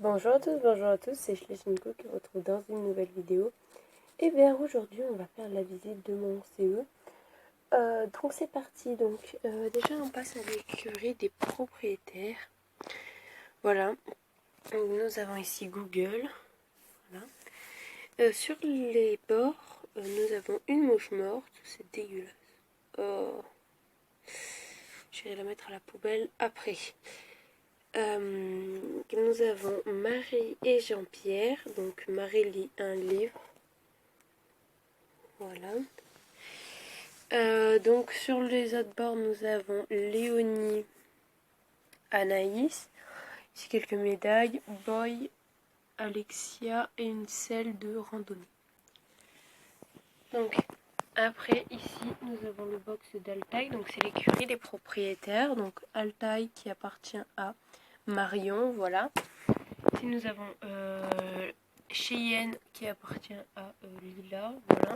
Bonjour à tous, c'est Schlechenko qui vous retrouve dans une nouvelle vidéo. Et bien aujourd'hui on va faire la visite de mon CE. Donc c'est parti, déjà on passe à l'écurie des propriétaires. Voilà, donc, nous avons ici Google. Voilà. Sur les bords, nous avons une mouche morte, c'est dégueulasse. Oh. J'irai la mettre à la poubelle après. Nous avons Marie et Jean-Pierre. Donc Marie lit un livre. Voilà. Donc sur les autres bords, nous avons Léonie, Anaïs. Ici quelques médailles. Boy, Alexia et une selle de randonnée. Donc après ici nous avons le box d'Altaï. Donc c'est l'écurie des propriétaires. Donc Altaï qui appartient à Marion. Voilà. Ici nous avons Cheyenne qui appartient à Lila, voilà.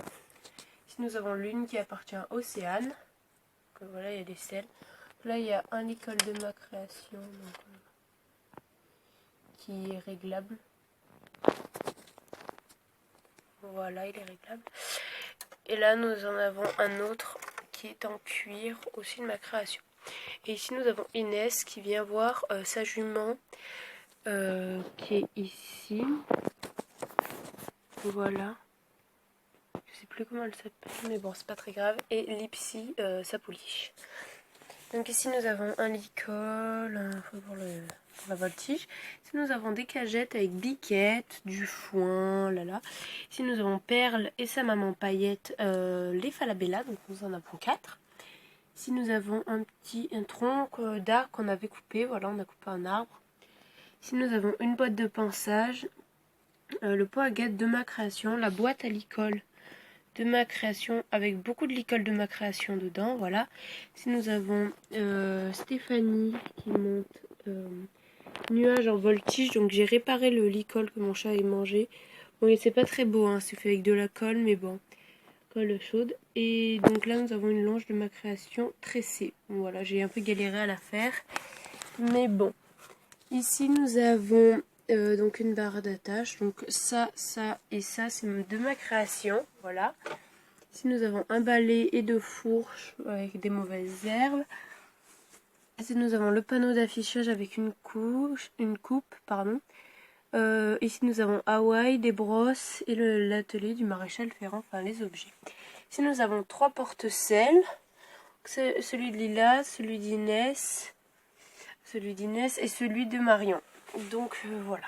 Ici nous avons Lune qui appartient à Océane. Donc, voilà, il y a des selles. Là il y a un école de ma création donc, qui est réglable. Voilà, il est réglable. Et là nous en avons un autre qui est en cuir, aussi de ma création. Et ici nous avons Inès qui vient voir sa jument qui est ici. Voilà. Je sais plus comment elle s'appelle, mais bon, c'est pas très grave. Et Lipsy, sa pouliche. Donc ici, nous avons un licol pour la voltige. Ici, nous avons des cagettes avec biquettes, du foin, là. Ici, nous avons Perle et sa maman Paillette, les Falabella, donc nous en avons 4. Ici, nous avons un tronc d'arbre qu'on avait coupé. Voilà, on a coupé un arbre. Ici, nous avons une boîte de pinçage, le pot à guêtres de ma création, la boîte à licol de ma création avec beaucoup de licol de ma création dedans. Voilà. Ici nous avons Stéphanie qui monte nuage en voltige. Donc j'ai réparé le licol que mon chat ait mangé. Bon, c'est pas très beau, hein, c'est fait avec de la colle, mais bon, colle chaude. Et donc là nous avons une longe de ma création tressée. Voilà, j'ai un peu galéré à la faire, mais bon. Ici nous avons donc une barre d'attache. Donc ça et ça, c'est de ma création. Voilà. Ici nous avons un balai et deux fourches avec des mauvaises herbes. Ici nous avons le panneau d'affichage avec une coupe. Ici nous avons Hawaï, des brosses et l'atelier du maréchal Ferrand, enfin les objets. Ici nous avons 3 porte-selles. Celui de Lila, celui d'Inès et celui de Marion. Donc voilà.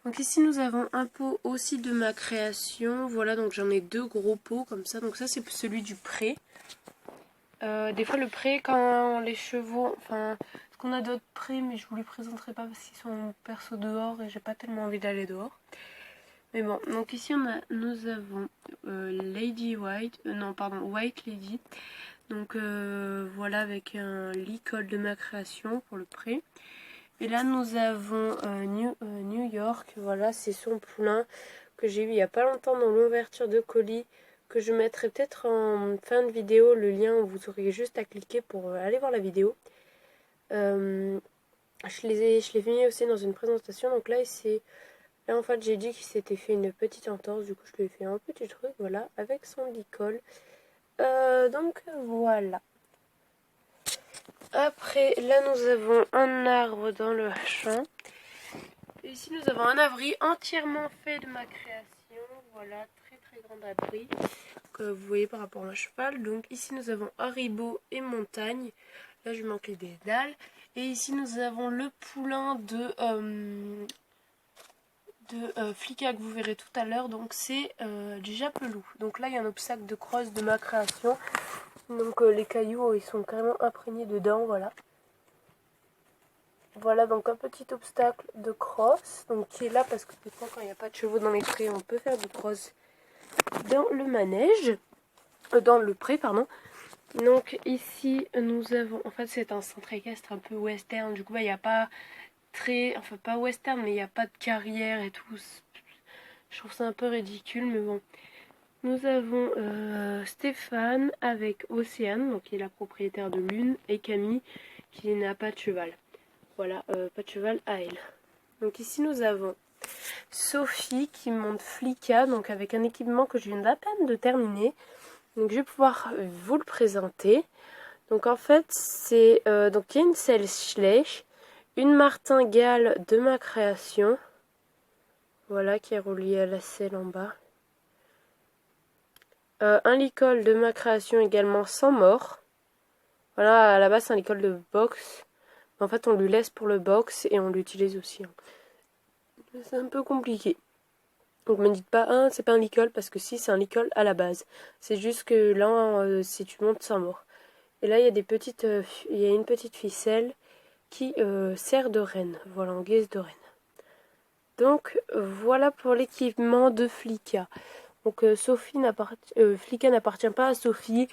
Donc ici nous avons un pot aussi de ma création. Voilà, donc j'en ai 2 gros pots comme ça. Donc ça c'est celui du pré. Des fois le pré quand les chevaux, enfin, parce qu'on a d'autres prés mais je vous les présenterai pas parce qu'ils sont perso dehors et j'ai pas tellement envie d'aller dehors. Mais bon, donc ici nous avons Lady White, White Lady. Donc voilà, avec un licol de ma création pour le pré. Et là nous avons New York, voilà, c'est son poulain que j'ai eu il y a pas longtemps dans l'ouverture de colis, que je mettrai peut-être en fin de vidéo le lien où vous auriez juste à cliquer pour aller voir la vidéo. Je l'ai mis aussi dans une présentation, donc là en fait j'ai dit qu'il s'était fait une petite entorse, du coup je lui ai fait un petit truc, voilà, avec son licol. Donc voilà. Après, là nous avons un arbre dans le champ. Et ici nous avons un abri entièrement fait de ma création. Voilà, très grand abri que vous voyez par rapport à un cheval. Donc ici nous avons Haribo et montagne. Là je manque les dédales. Et ici nous avons le poulain de Flicka que vous verrez tout à l'heure. Donc c'est du japelou. Donc là il y a un obstacle de crosse de ma création. Donc les cailloux ils sont carrément imprégnés dedans, voilà. Voilà donc un petit obstacle de crosse, donc qui est là parce que des fois quand il n'y a pas de chevaux dans les prés, on peut faire du cross dans le manège, dans le pré, pardon. Donc ici nous avons, en fait c'est un centre équestre un peu western, du coup il n'y a pas enfin pas western mais il n'y a pas de carrière et tout. Je trouve ça un peu ridicule mais bon. Nous avons Stéphane avec Océane, donc qui est la propriétaire de Lune, et Camille qui n'a pas de cheval. Voilà, pas de cheval à elle. Donc ici nous avons Sophie qui monte Flicka, donc avec un équipement que je viens à peine de terminer. Donc je vais pouvoir vous le présenter. Donc en fait c'est donc il y a une selle Schleich, une martingale de ma création, voilà, qui est reliée à la selle en bas. Un licol de ma création également sans mort. Voilà, à la base c'est un licol de boxe. En fait on lui laisse pour le boxe et on l'utilise aussi. C'est un peu compliqué. Donc me dites pas, ah, c'est pas un licol, parce que si, c'est un licol à la base. C'est juste que là, si tu montes sans mort. Et là, il y a il y a une petite ficelle qui sert de reine. Voilà, en guise de reine. Donc voilà pour l'équipement de Flicka. Donc Flicka n'appartient pas à Sophie,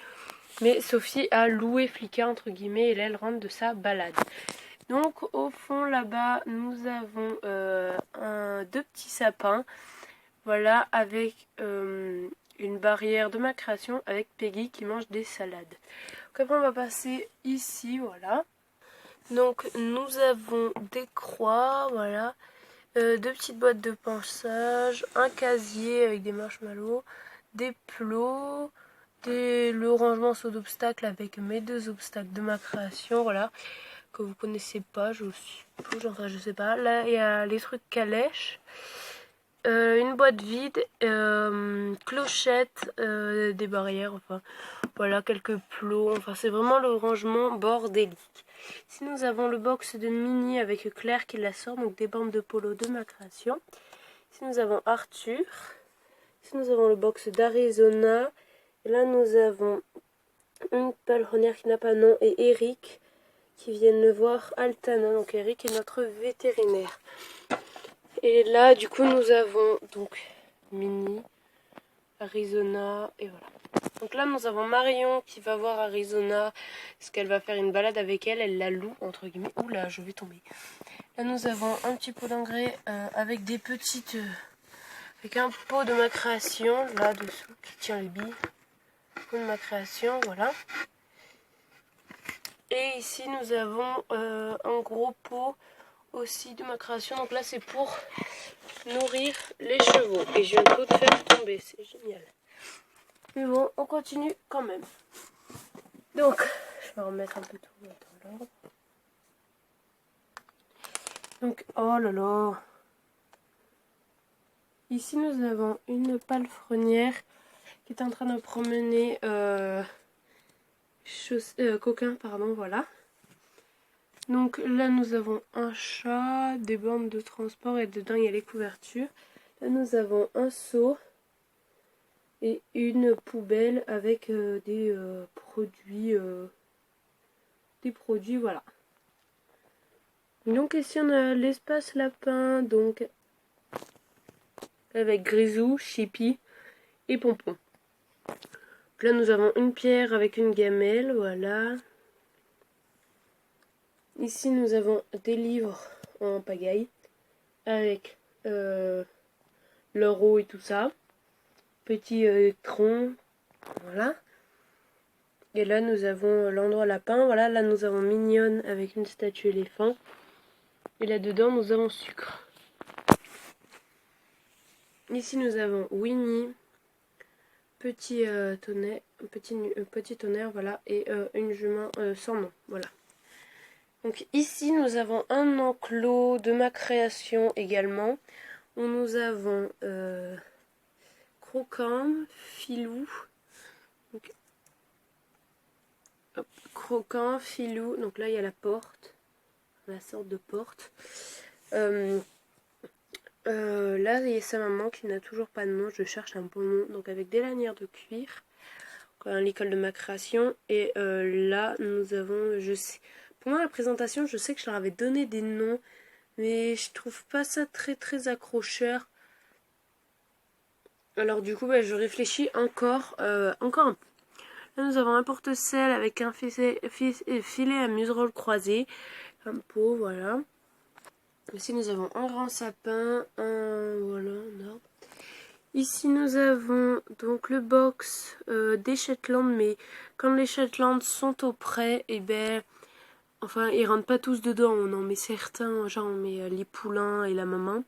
mais Sophie a loué Flicka entre guillemets et là elle rentre de sa balade. Donc au fond là-bas nous avons deux petits sapins. Voilà, avec une barrière de ma création avec Peggy qui mange des salades. Donc après on va passer ici, voilà. Donc nous avons des croix, voilà. Deux petites boîtes de pinçage, un casier avec des marshmallows, des plots, le rangement saut d'obstacles avec mes deux obstacles de ma création, voilà. Que vous connaissez pas, je suppose, enfin je sais pas. Là il y a les trucs calèches. Une boîte vide, clochette, des barrières, enfin voilà, quelques plots, enfin c'est vraiment le rangement bordélique. Ici nous avons le box de Mini avec Claire qui la sort, donc des bandes de polo de ma création. Ici nous avons Arthur, ici nous avons le box d'Arizona, et là nous avons une palefrenière qui n'a pas de nom et Eric qui viennent le voir Altana, donc Eric est notre vétérinaire. Et là, du coup, nous avons donc Mini, Arizona, et voilà. Donc là, nous avons Marion qui va voir Arizona, parce qu'elle va faire une balade avec elle. Elle la loue, entre guillemets. Oula, je vais tomber. Là, nous avons un petit pot d'engrais avec des petites... avec un pot de ma création, là-dessous, qui tient les billes. Pot de ma création, voilà. Et ici, nous avons un gros pot aussi de ma création. Donc là, c'est pour nourrir les chevaux. Et je viens de tout faire tomber, c'est génial. Mais bon, on continue quand même. Donc, je vais remettre un peu tout dans l'ordre. Donc, oh là là. Ici, nous avons une palefrenière qui est en train de promener coquin, pardon, voilà. Donc là, nous avons un chat, des bandes de transport et dedans, il y a les couvertures. Là, nous avons un seau et une poubelle avec des produits, voilà. Donc ici on a l'espace lapin, donc avec Grisou, Chippy et Pompon. Là nous avons une pierre avec une gamelle, voilà. Ici nous avons des livres en pagaille avec leur eau et tout ça. Petit tronc, voilà. Et là nous avons l'endroit lapin, voilà. Là nous avons Mignonne avec une statue éléphant. Et là-dedans, nous avons Sucre. Ici, nous avons Winnie, petit tonnerre, voilà, et une jument sans nom, voilà. Donc ici, nous avons un enclos de ma création également, où nous avons Croquant, Filou, donc, hop, Croquant, Filou, donc là il y a la porte, la sorte de porte. Là, il y a sa maman qui n'a toujours pas de nom. Je cherche un bon nom. Donc, avec des lanières de cuir. L'école de ma création. Et là, nous avons... Pendant la présentation, je sais que je leur avais donné des noms. Mais je trouve pas ça très très accrocheur. Alors, du coup, je réfléchis encore un peu. Là, nous avons un porte-sel avec un filet à muserolle croisé. Un pot, voilà. Ici nous avons un grand sapin, voilà, un arbre. Ici nous avons donc le box des Shetland, mais quand les Shetland sont au près, et Enfin, ils rentrent pas tous dedans, on en met certains, genre on met les poulains et la maman.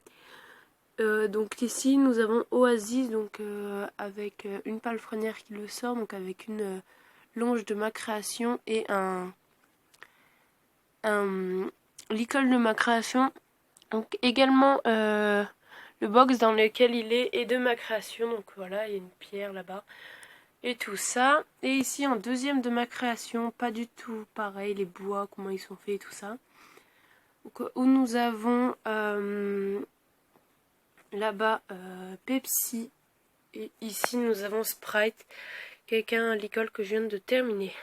Donc ici nous avons Oasis, donc avec une palefrenière qui le sort, donc avec une longe de ma création et l'école de ma création. Donc également le box dans lequel il est de ma création, donc voilà, il y a une pierre là-bas. Et tout ça. Et ici en deuxième de ma création, pas du tout pareil, les bois, comment ils sont faits et tout ça. Donc, où nous avons là-bas Pepsi. Et ici nous avons Sprite. Quelqu'un à l'école que je viens de terminer.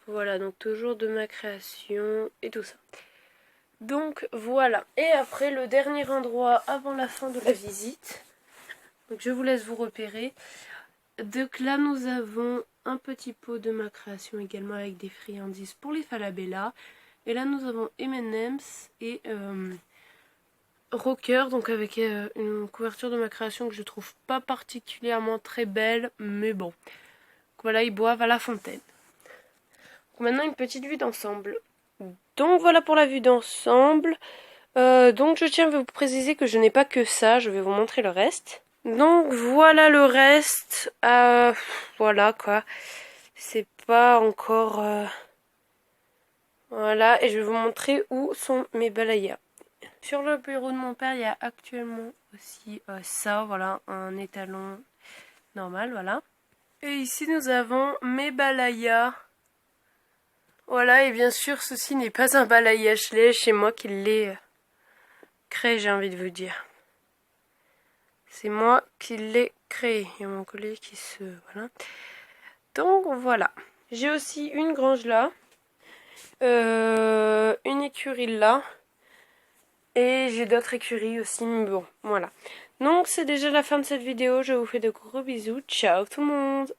Voilà, donc toujours de ma création et tout ça. Donc voilà. Et après le dernier endroit avant la fin de la visite. Donc je vous laisse vous repérer. Donc là nous avons un petit pot de ma création également avec des friandises pour les Falabella. Et là nous avons M&M's et Rocker, donc avec une couverture de ma création que je trouve pas particulièrement très belle, mais bon. Donc voilà, ils boivent à la fontaine. Donc maintenant une petite vue d'ensemble. Donc voilà pour la vue d'ensemble. Donc je tiens à vous préciser que je n'ai pas que ça, je vais vous montrer le reste. Donc voilà le reste. Voilà quoi. C'est pas encore... Voilà, et je vais vous montrer où sont mes balayas. Sur le bureau de mon père, il y a actuellement aussi ça, voilà, un étalon normal, voilà. Et ici nous avons mes balayas. Voilà, et bien sûr, ceci n'est pas un balayage lait, c'est moi qui l'ai créé, j'ai envie de vous dire. C'est moi qui l'ai créé. Il y a mon collègue qui se... Voilà. Donc voilà. J'ai aussi une grange là. Une écurie là. Et j'ai d'autres écuries aussi, mais bon, voilà. Donc c'est déjà la fin de cette vidéo. Je vous fais de gros bisous. Ciao tout le monde!